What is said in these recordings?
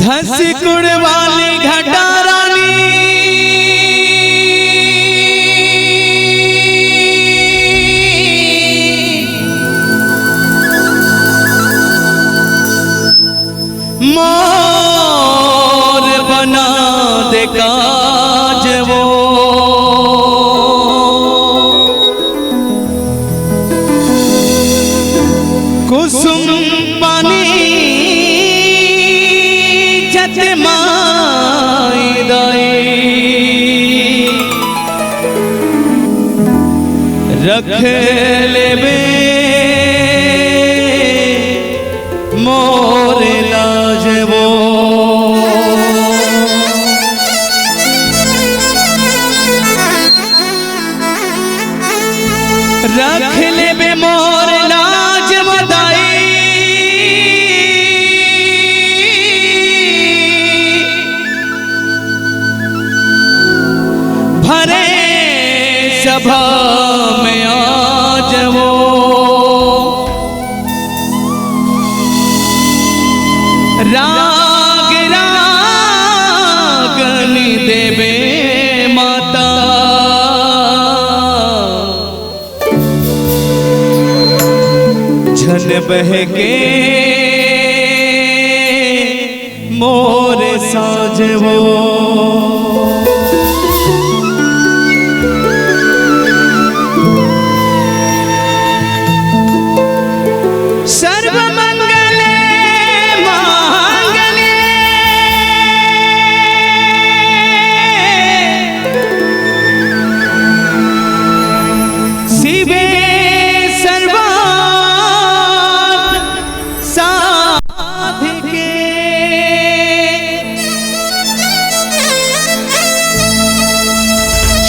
धसकुड़ वाली घटा रानी मोर बना दे काज वो कुसुम पानी माई दाई रख ले बे मोरे लाज वो रख ले बे मोरे लाज दाई भरे सभा में आज वो राग रागनी देवे माता झन बहके मोरे साज वो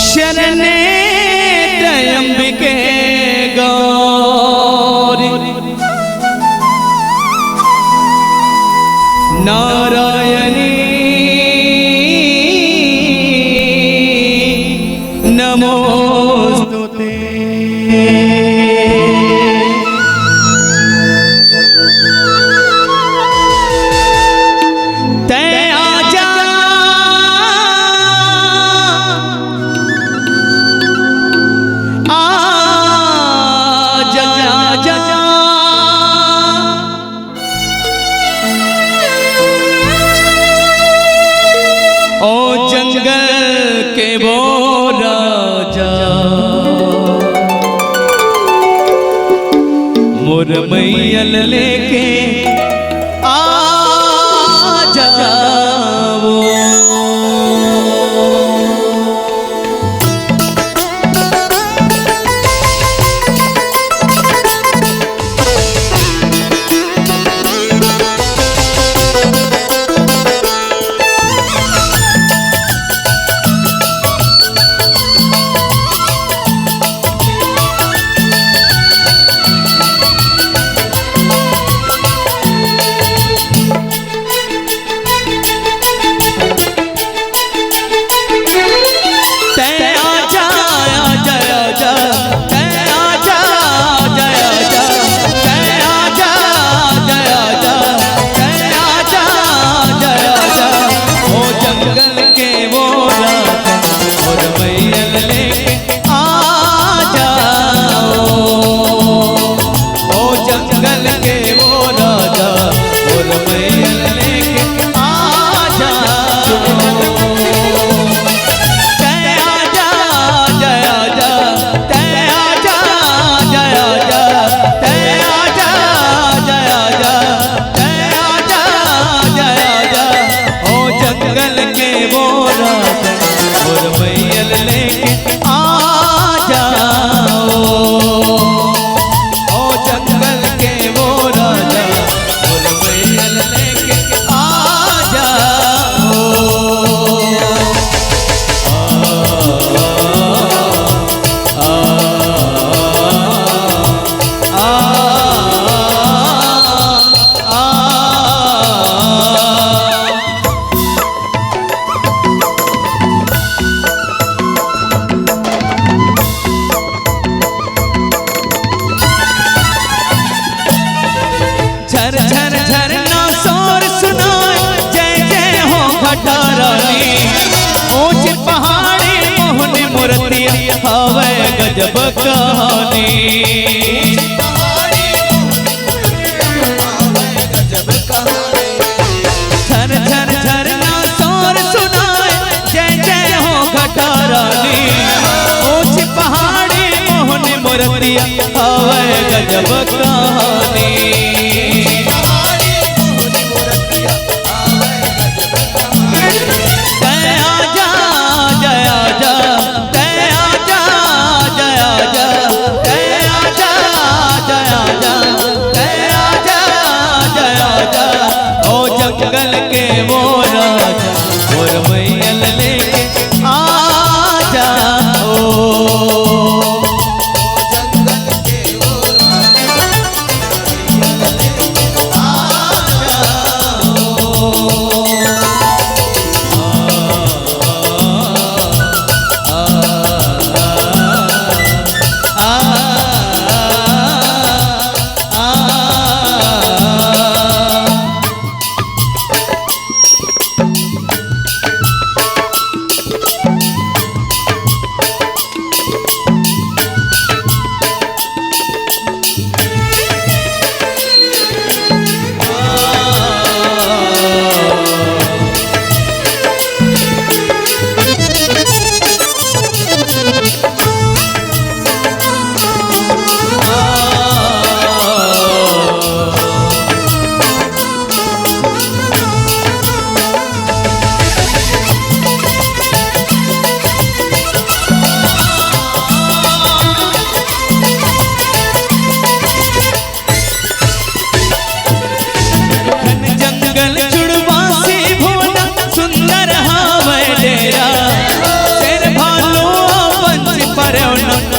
शरणे त्र्यंबिके गौरी नारायणी नमोस्तुते के वो राजा मोर मैयल लेके आ जाओ झरना शोर सुनाए जय जय हो घटा रानी। ऊंच पहाड़ी मोहनी मूर्तियां हवे गजब कहानी। झर झर झरना शोर सुनाए जय जय हो घटा रानी। ऊंच पहाड़ी मोहनी मूर्तियां हवे गजब कहानी। जंगल के वो राजा और मैयल लेके आजा ओ। जंगल के वो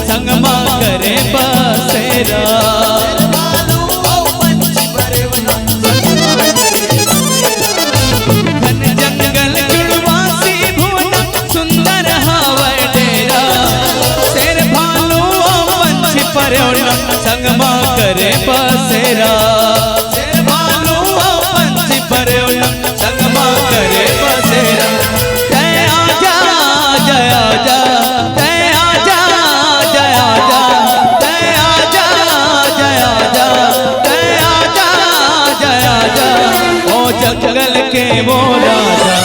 संगमा करे बसेरा। घन जंगल जुड़वासी भुवन सुंदर हवै डेरा। शेर भालू पंछी पर्यटन संगमा करे बसेरा। शेर भालू पंछी पर्यटन संगमा करे बसेरा। जय आजा जय आजा जंगल के वो राजा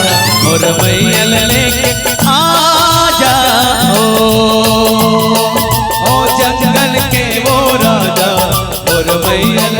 और मैयल लेके आजा ओ। जंगल के वो राजा और मैयल